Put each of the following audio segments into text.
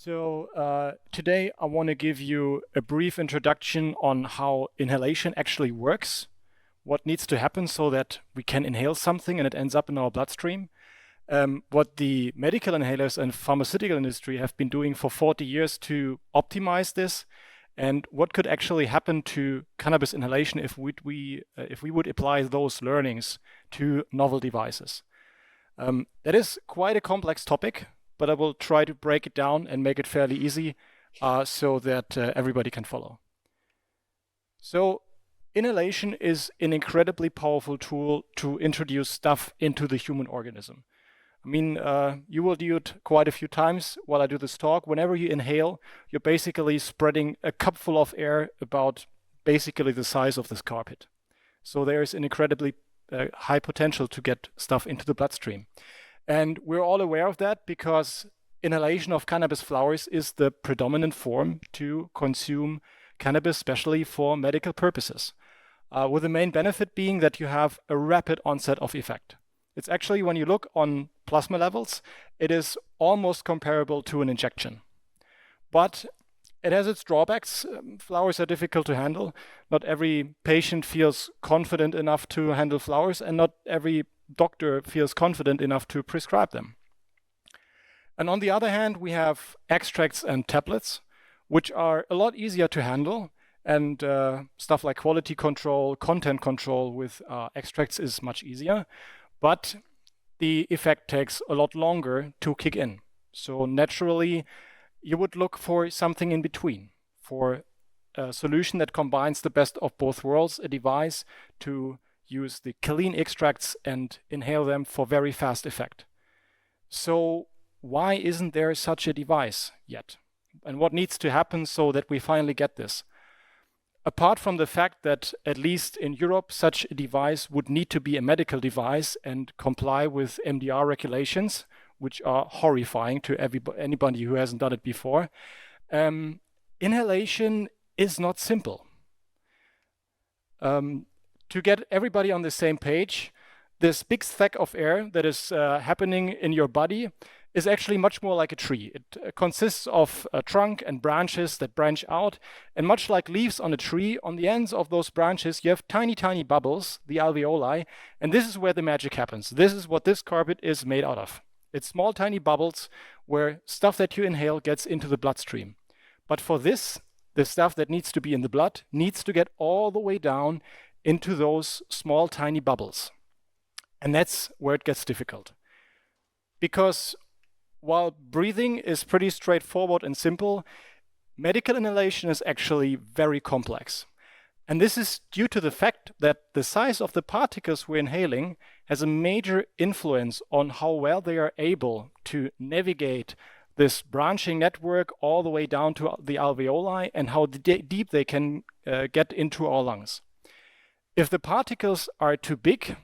Today I want to give you a brief introduction on how inhalation actually works, what needs to happen so that we can inhale something and it ends up in our bloodstream, what the medical inhalers and pharmaceutical industry have been doing for 40 years to optimize this, and what could actually happen to cannabis inhalation if we would apply those learnings to novel devices. That is quite a complex topic, but I will try to break it down and make it fairly easy so that everybody can follow. So inhalation is an incredibly powerful tool to introduce stuff into the human organism. I mean, you will do it quite a few times while I do this talk. Whenever you inhale, you're basically spreading a cupful of air about basically the size of this carpet. So there is an incredibly high potential to get stuff into the bloodstream. And we're all aware of that because inhalation of cannabis flowers is the predominant form to consume cannabis, especially for medical purposes, with the main benefit being that you have a rapid onset of effect. It's actually, when you look on plasma levels, it is almost comparable to an injection. But it has its drawbacks. Flowers are difficult to handle. Not every patient feels confident enough to handle flowers, and not every doctor feels confident enough to prescribe them. And on the other hand, we have extracts and tablets, which are a lot easier to handle, and stuff like quality control, content control with extracts is much easier, but the effect takes a lot longer to kick in. So naturally, you would look for something in between, for a solution that combines the best of both worlds, a device to use the clean extracts and inhale them for very fast effect. So why isn't there such a device yet? And what needs to happen so that we finally get this? Apart from the fact that, at least in Europe, such a device would need to be a medical device and comply with MDR regulations, which are horrifying to anybody who hasn't done it before, inhalation is not simple. To get everybody on the same page, this big sack of air that is happening in your body is actually much more like a tree. It consists of a trunk and branches that branch out, and much like leaves on a tree, on the ends of those branches you have tiny, tiny bubbles, the alveoli, and this is where the magic happens. This is what this carpet is made out of. It's small, tiny bubbles where stuff that you inhale gets into the bloodstream. But for this, the stuff that needs to be in the blood needs to get all the way down into those small, tiny bubbles. And that's where it gets difficult. Because while breathing is pretty straightforward and simple, medical inhalation is actually very complex. And this is due to the fact that the size of the particles we're inhaling has a major influence on how well they are able to navigate this branching network all the way down to the alveoli and how deep they can get into our lungs. If the particles are too big,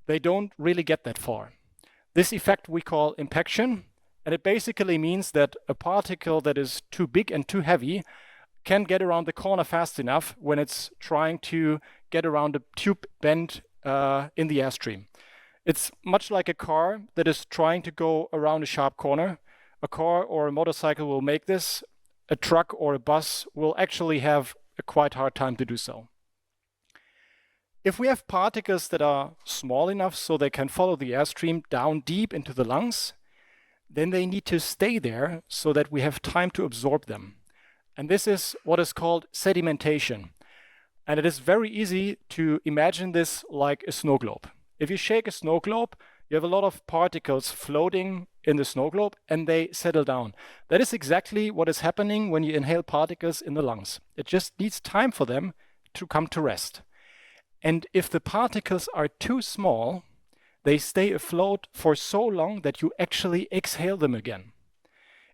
they don't really get that far. This effect we call impaction, and it basically means that a particle that is too big and too heavy can get around the corner fast enough when it's trying to get around a tube bend in the airstream. It's much like a car that is trying to go around a sharp corner. A car or a motorcycle will make this. A truck or a bus will actually have a quite hard time to do so. If we have particles that are small enough so they can follow the airstream down deep into the lungs, then they need to stay there so that we have time to absorb them. And this is what is called sedimentation. And it is very easy to imagine this like a snow globe. If you shake a snow globe, you have a lot of particles floating in the snow globe and they settle down. That is exactly what is happening when you inhale particles in the lungs. It just needs time for them to come to rest. And if the particles are too small, they stay afloat for so long that you actually exhale them again.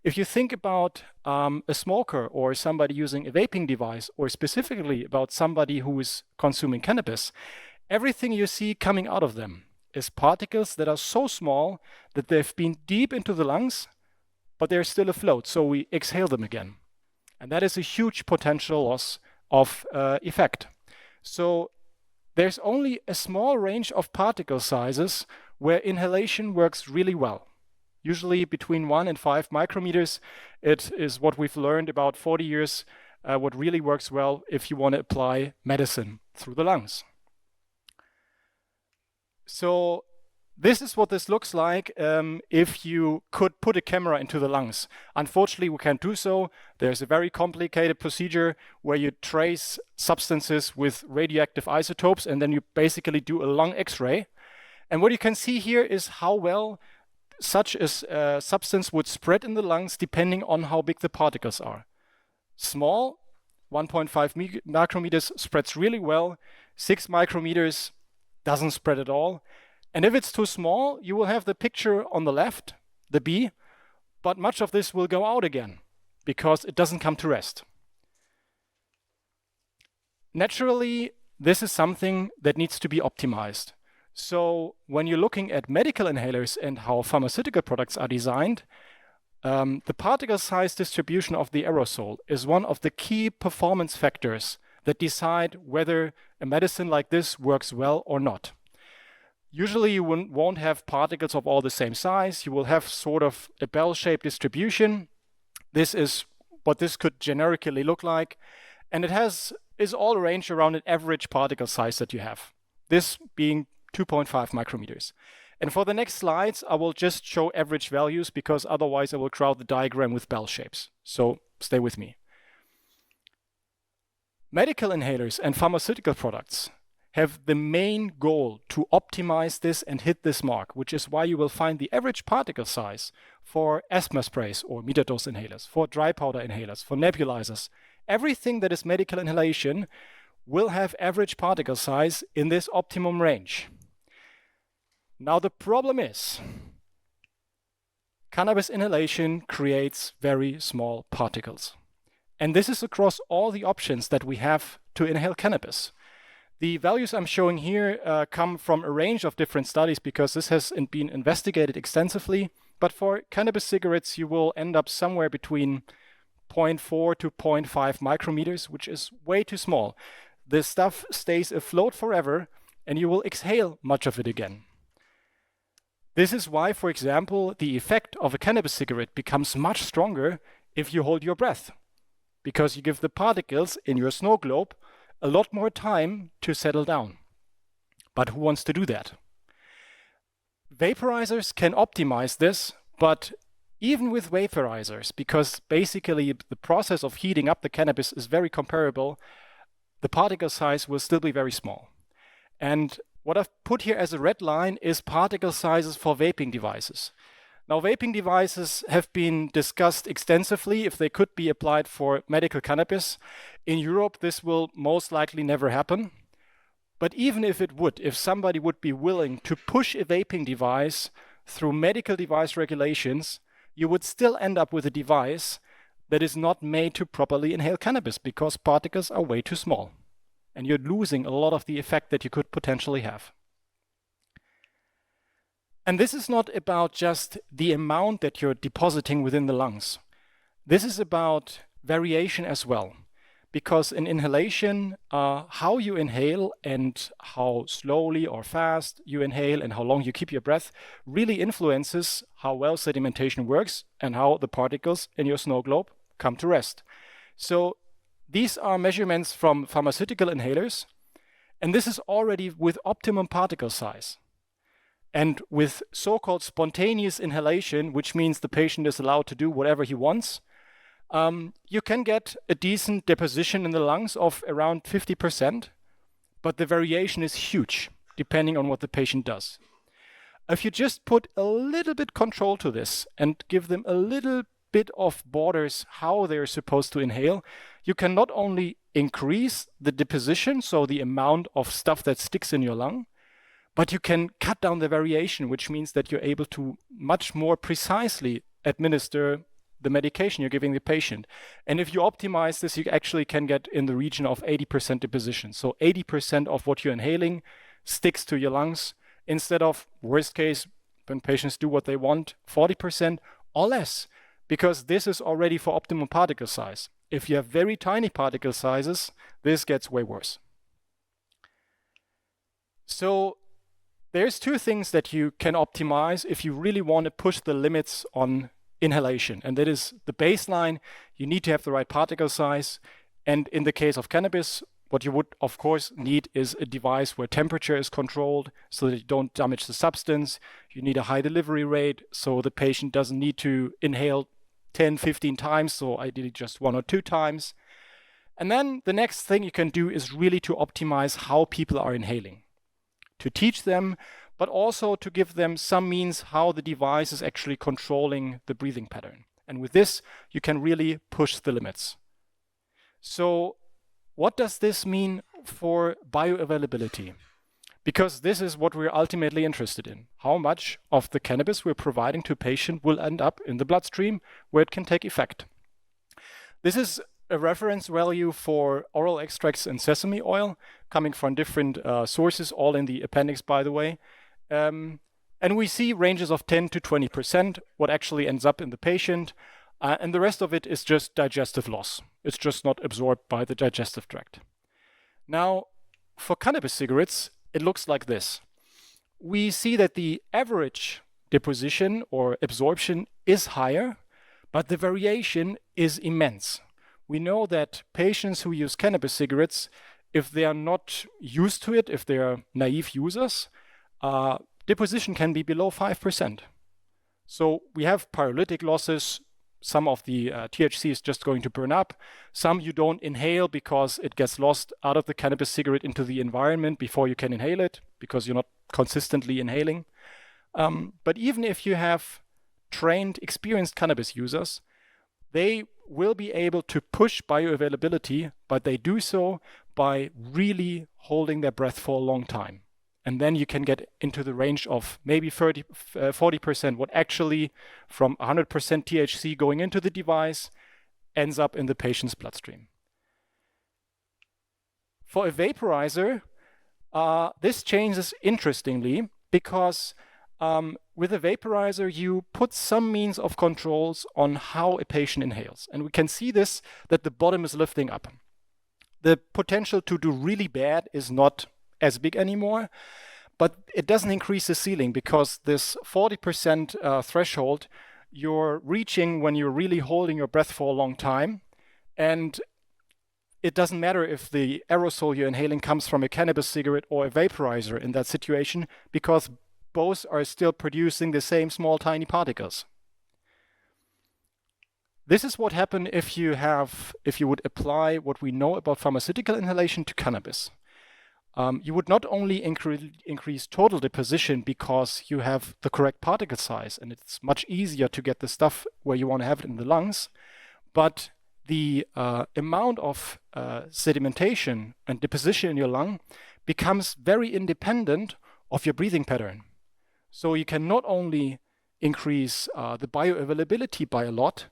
If you think about a smoker or somebody using a vaping device, or specifically about somebody who is consuming cannabis, everything you see coming out of them is particles that are so small that they've been deep into the lungs, but they're still afloat, so we exhale them again. And that is a huge potential loss of effect. So there's only a small range of particle sizes where inhalation works really well. usually between 1 and 5 micrometers. It is what we've learned about 40 years, what really works well if you want to apply medicine through the lungs. So this is what this looks like if you could put a camera into the lungs. Unfortunately, we can't do so. There's a very complicated procedure where you trace substances with radioactive isotopes, and then you basically do a lung X-ray. And what you can see here is how well such a substance would spread in the lungs depending on how big the particles are. Small, 1.5 micrometers spreads really well. 6 micrometers doesn't spread at all. And if it's too small, you will have the picture on the left, the B, but much of this will go out again because it doesn't come to rest. Naturally, this is something that needs to be optimized. So when you're looking at medical inhalers and how pharmaceutical products are designed, the particle size distribution of the aerosol is one of the key performance factors that decide whether a medicine like this works well or not. Usually you won't have particles of all the same size. You will have sort of a bell-shaped distribution. This is what this could generically look like. And it is all arranged around an average particle size that you have, this being 2.5 micrometers. And for the next slides, I will just show average values because otherwise I will crowd the diagram with bell shapes. So stay with me. Medical inhalers and pharmaceutical products have the main goal to optimize this and hit this mark, which is why you will find the average particle size for asthma sprays or metered-dose inhalers, for dry powder inhalers, for nebulizers. Everything that is medical inhalation will have average particle size in this optimum range. Now the problem is, cannabis inhalation creates very small particles. And this is across all the options that we have to inhale cannabis. The values I'm showing here come from a range of different studies because this has been investigated extensively. But for cannabis cigarettes, you will end up somewhere between 0.4 to 0.5 micrometers, which is way too small. This stuff stays afloat forever, and you will exhale much of it again. This is why, for example, the effect of a cannabis cigarette becomes much stronger if you hold your breath, because you give the particles in your snow globe a lot more time to settle down. But who wants to do that? Vaporizers can optimize this, but even with vaporizers, because basically the process of heating up the cannabis is very comparable, the particle size will still be very small. And what I've put here as a red line is particle sizes for vaping devices. Now, vaping devices have been discussed extensively if they could be applied for medical cannabis. In Europe, this will most likely never happen. But even if it would, if somebody would be willing to push a vaping device through medical device regulations, you would still end up with a device that is not made to properly inhale cannabis because particles are way too small. And you're losing a lot of the effect that you could potentially have. And this is not about just the amount that you're depositing within the lungs. This is about variation as well. Because in inhalation, how you inhale and how slowly or fast you inhale and how long you keep your breath really influences how well sedimentation works and how the particles in your snow globe come to rest. So these are measurements from pharmaceutical inhalers, and this is already with optimum particle size. And with so-called spontaneous inhalation, which means the patient is allowed to do whatever he wants, you can get a decent deposition in the lungs of around 50%, but the variation is huge, depending on what the patient does. If you just put a little bit control to this and give them a little bit of borders how they're supposed to inhale, you can not only increase the deposition, so the amount of stuff that sticks in your lung, but you can cut down the variation, which means that you're able to much more precisely administer the medication you're giving the patient. And if you optimize this, you actually can get in the region of 80% deposition. So 80% of what you're inhaling sticks to your lungs instead of, worst case, when patients do what they want, 40% or less, because this is already for optimum particle size. If you have very tiny particle sizes, this gets way worse. So there's two things that you can optimize if you really want to push the limits on inhalation. And that is the baseline. You need to have the right particle size. And in the case of cannabis, what you would, of course, need is a device where temperature is controlled so that you don't damage the substance. You need a high delivery rate so the patient doesn't need to inhale 10, 15 times, so ideally just 1 or 2 times. And then the next thing you can do is really to optimize how people are inhaling, to teach them, but also to give them some means how the device is actually controlling the breathing pattern. And with this, you can really push the limits. So what does this mean for bioavailability? Because this is what we're ultimately interested in. How much of the cannabis we're providing to a patient will end up in the bloodstream where it can take effect. This is a reference value for oral extracts and sesame oil coming from different sources, all in the appendix, by the way. And we see ranges of 10 to 20% what actually ends up in the patient. And the rest of it is just digestive loss. It's just not absorbed by the digestive tract. Now, for cannabis cigarettes, it looks like this. We see that the average deposition or absorption is higher, but the variation is immense. We know that patients who use cannabis cigarettes, if they are not used to it, if they are naive users, deposition can be below 5%. So we have pyrolytic losses. Some of the THC is just going to burn up. Some you don't inhale because it gets lost out of the cannabis cigarette into the environment before you can inhale it, because you're not consistently inhaling. But even if you have trained, experienced cannabis users, they will be able to push bioavailability, but they do so by really holding their breath for a long time. And then you can get into the range of maybe 40%, what actually from 100% THC going into the device ends up in the patient's bloodstream. For a vaporizer, this changes interestingly because with a vaporizer, you put some means of controls on how a patient inhales. And we can see this, that the bottom is lifting up. The potential to do really bad is not as big anymore, but it doesn't increase the ceiling because this 40% threshold you're reaching when you're really holding your breath for a long time. And it doesn't matter if the aerosol you're inhaling comes from a cannabis cigarette or a vaporizer in that situation, because both are still producing the same small tiny particles. This is what happens if you would apply what we know about pharmaceutical inhalation to cannabis. You would not only increase total deposition because you have the correct particle size and it's much easier to get the stuff where you want to have it in the lungs, but the amount of sedimentation and deposition in your lung becomes very independent of your breathing pattern. So you can not only increase the bioavailability by a lot,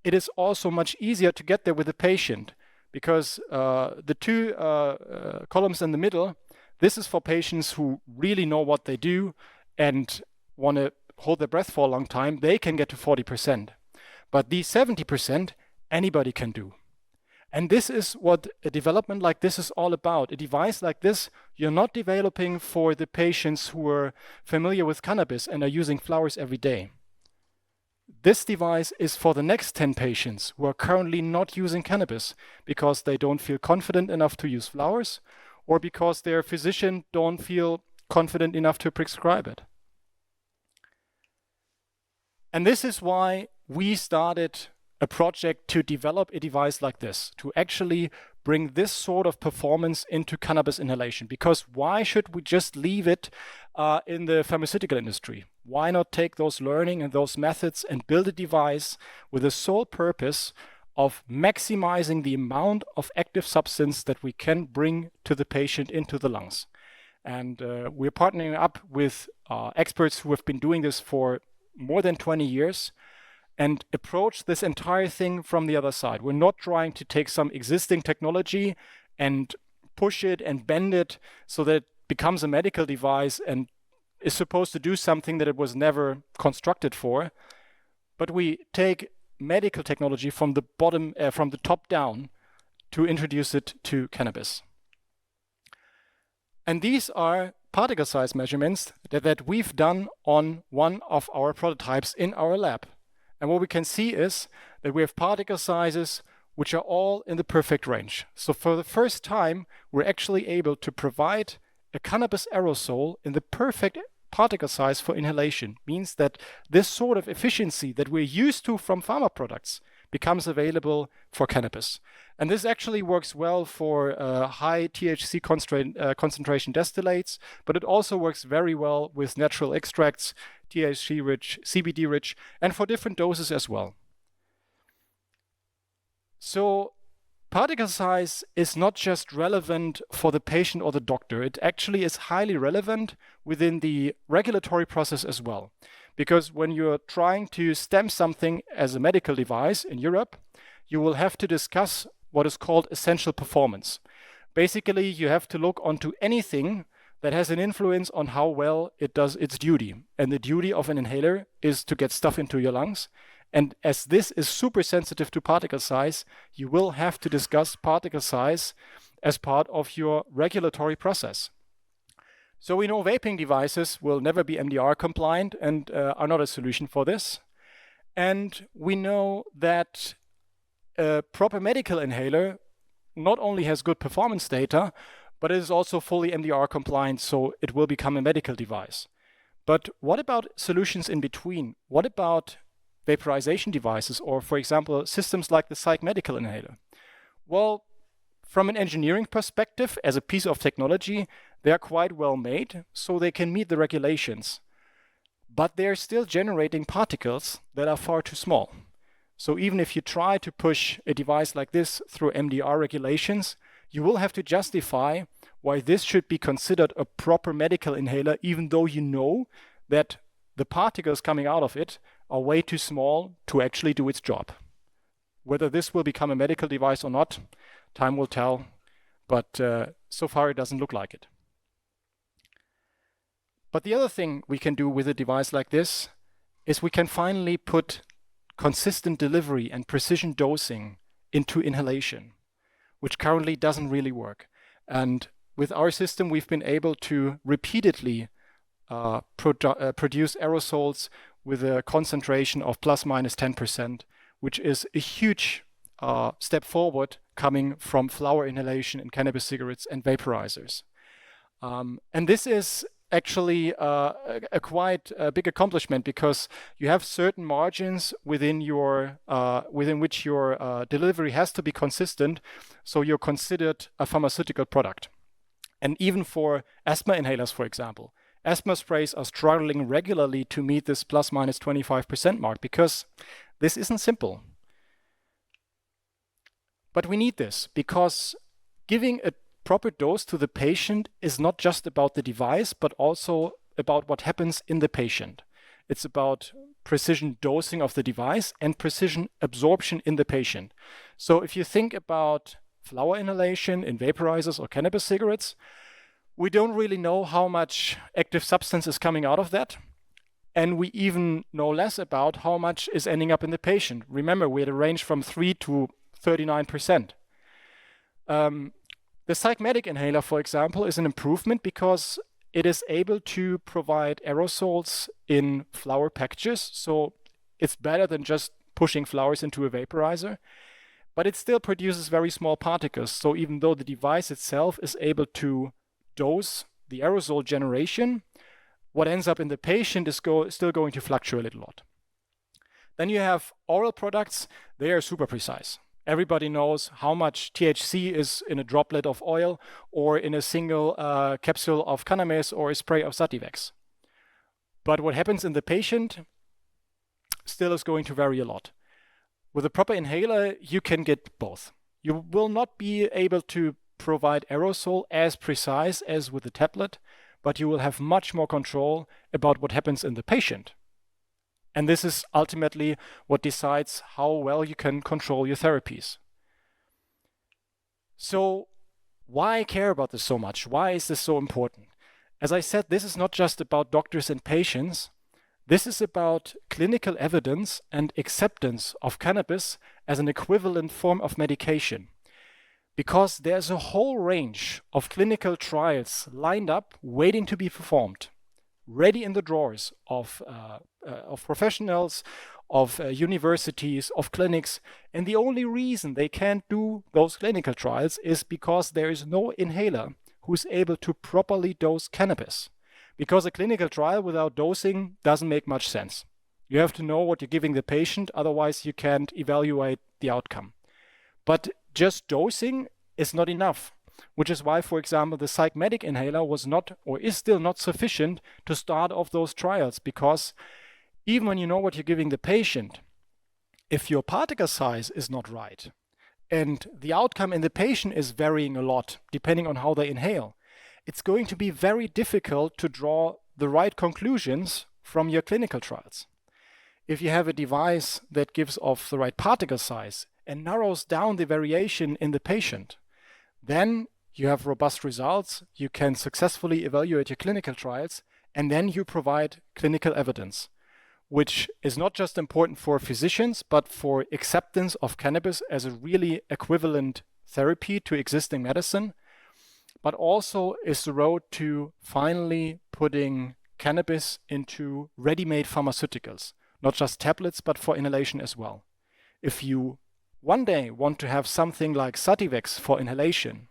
it is also much easier to get there with the patient. Because the two columns in the middle, this is for patients who really know what they do and want to hold their breath for a long time. They can get to 40%. But these 70%, anybody can do. And this is what a development like this is all about. A device like this, you're not developing for the patients who are familiar with cannabis and are using flowers every day. This device is for the next 10 patients who are currently not using cannabis because they don't feel confident enough to use flowers or because their physician don't feel confident enough to prescribe it. And this is why we started a project to develop a device like this, to actually bring this sort of performance into cannabis inhalation. Because why should we just leave it in the pharmaceutical industry? Why not take those learning and those methods and build a device with the sole purpose of maximizing the amount of active substance that we can bring to the patient into the lungs? And we're partnering up with experts who have been doing this for more than 20 years and approach this entire thing from the other side. We're not trying to take some existing technology and push it and bend it so that it becomes a medical device and is supposed to do something that it was never constructed for. But we take medical technology from the top down to introduce it to cannabis. And these are particle size measurements that we've done on one of our prototypes in our lab. And what we can see is that we have particle sizes which are all in the perfect range. So for the first time, we're actually able to provide a cannabis aerosol in the perfect particle size for inhalation. Means that this sort of efficiency that we're used to from pharma products becomes available for cannabis. And this actually works well for high THC concentration distillates, but it also works very well with natural extracts, THC-rich, CBD-rich, and for different doses as well. So particle size is not just relevant for the patient or the doctor. It actually is highly relevant within the regulatory process as well. Because when you're trying to stamp something as a medical device in Europe, you will have to discuss what is called essential performance. Basically, you have to look onto anything that has an influence on how well it does its duty. And the duty of an inhaler is to get stuff into your lungs. And as this is super sensitive to particle size, you will have to discuss particle size as part of your regulatory process. So we know vaping devices will never be MDR compliant and are not a solution for this. And we know that a proper medical inhaler not only has good performance data, but it is also fully MDR compliant, so it will become a medical device. But what about solutions in between? What about vaporization devices, or for example, systems like the Psych Medical Inhaler? Well, from an engineering perspective, as a piece of technology, they are quite well made, so they can meet the regulations. But they're still generating particles that are far too small. So even if you try to push a device like this through MDR regulations, you will have to justify why this should be considered a proper medical inhaler, even though you know that the particles coming out of it are way too small to actually do its job. Whether this will become a medical device or not, time will tell, but so far it doesn't look like it. But the other thing we can do with a device like this is we can finally put consistent delivery and precision dosing into inhalation, which currently doesn't really work. And with our system, we've been able to repeatedly produce aerosols with a concentration of plus minus 10%, which is a huge step forward coming from flower inhalation in cannabis cigarettes and vaporizers. And this is actually a quite big accomplishment, because you have certain margins within which your delivery has to be consistent, so you're considered a pharmaceutical product. And even for asthma inhalers, for example, asthma sprays are struggling regularly to meet this plus minus 25% mark, because this isn't simple. But we need this, because giving a proper dose to the patient is not just about the device, but also about what happens in the patient. It's about precision dosing of the device and precision absorption in the patient. So if you think about flower inhalation in vaporizers or cannabis cigarettes, we don't really know how much active substance is coming out of that. And we even know less about how much is ending up in the patient. Remember, we had a range from 3 to 39%. The Psychmedic inhaler, for example, is an improvement because it is able to provide aerosols in flower packages. So it's better than just pushing flowers into a vaporizer, but it still produces very small particles. So even though the device itself is able to dose the aerosol generation, what ends up in the patient is still going to fluctuate a lot. Then you have oral products. They are super precise. Everybody knows how much THC is in a droplet of oil or in a single capsule of cannabis or a spray of Sativex. But what happens in the patient still is going to vary a lot. With a proper inhaler, you can get both. You will not be able to provide aerosol as precise as with a tablet, but you will have much more control about what happens in the patient. And this is ultimately what decides how well you can control your therapies. So why care about this so much? Why is this so important? As I said, this is not just about doctors and patients. This is about clinical evidence and acceptance of cannabis as an equivalent form of medication. Because there's a whole range of clinical trials lined up, waiting to be performed, ready in the drawers of professionals, of universities, of clinics. And the only reason they can't do those clinical trials is because there is no inhaler who's able to properly dose cannabis. Because a clinical trial without dosing doesn't make much sense. You have to know what you're giving the patient, otherwise you can't evaluate the outcome. But just dosing is not enough, which is why, for example, the Psychmedic inhaler was not, or is still not sufficient to start off those trials, because even when you know what you're giving the patient, if your particle size is not right, and the outcome in the patient is varying a lot depending on how they inhale, it's going to be very difficult to draw the right conclusions from your clinical trials. If you have a device that gives off the right particle size and narrows down the variation in the patient, then you have robust results, you can successfully evaluate your clinical trials, and then you provide clinical evidence, which is not just important for physicians, but for acceptance of cannabis as a really equivalent therapy to existing medicine, but also is the road to finally putting cannabis into ready-made pharmaceuticals, not just tablets, but for inhalation as well. If you one day want to have something like Sativex for inhalation,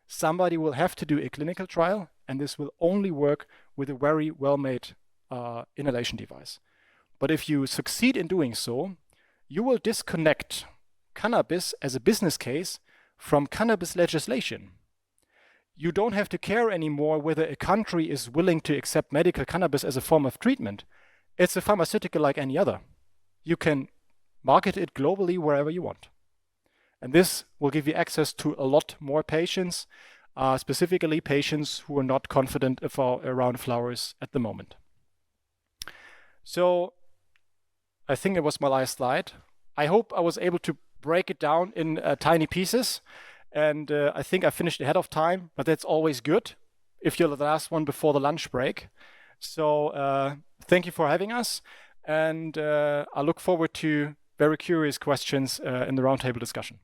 somebody will have to do a clinical trial, and this will only work with a very well-made inhalation device. But if you succeed in doing so, you will disconnect cannabis as a business case from cannabis legislation. You don't have to care anymore whether a country is willing to accept medical cannabis as a form of treatment. It's a pharmaceutical like any other. You can market it globally wherever you want. And this will give you access to a lot more patients, specifically patients who are not confident around flowers at the moment. So I think it was my last slide. I hope I was able to break it down in tiny pieces. And I think I finished ahead of time, but that's always good if you're the last one before the lunch break. So thank you for having us. And I look forward to very curious questions in the roundtable discussion.